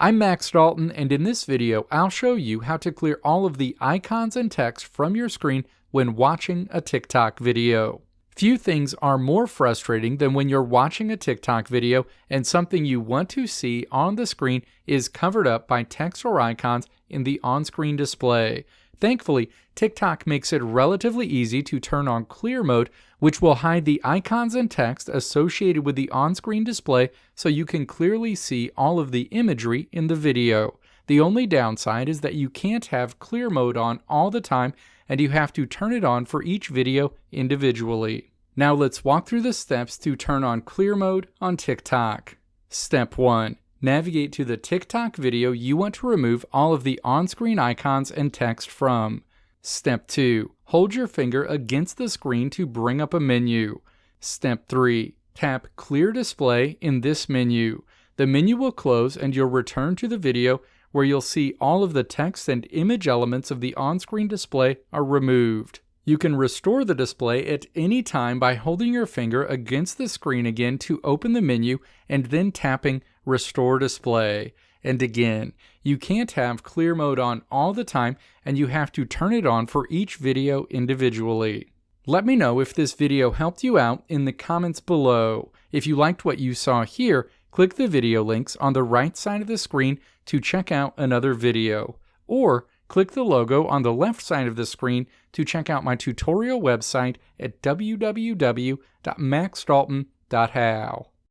I'm Max Dalton, and in this video I'll show you how to clear all of the icons and text from your screen when watching a TikTok video. Few things are more frustrating than when you're watching a TikTok video and something you want to see on the screen is covered up by text or icons in the on-screen display. Thankfully, TikTok makes it relatively easy to turn on clear mode, which will hide the icons and text associated with the on-screen display so you can clearly see all of the imagery in the video. The only downside is that you can't have clear mode on all the time, and you have to turn it on for each video individually. Now let's walk through the steps to turn on clear mode on TikTok. Step 1. Navigate to the TikTok video you want to remove all of the on-screen icons and text from. Step 2. Hold your finger against the screen to bring up a menu. Step 3. Tap Clear Display in this menu. The menu will close and you'll return to the video where you'll see all of the text and image elements of the on-screen display are removed. You can restore the display at any time by holding your finger against the screen again to open the menu and then tapping Restore Display. And again, you can't have clear mode on all the time, and you have to turn it on for each video individually. Let me know if this video helped you out in the comments below. If you liked what you saw here, click the video links on the right side of the screen to check out another video. Or click the logo on the left side of the screen to check out my tutorial website at www.maxdalton.how.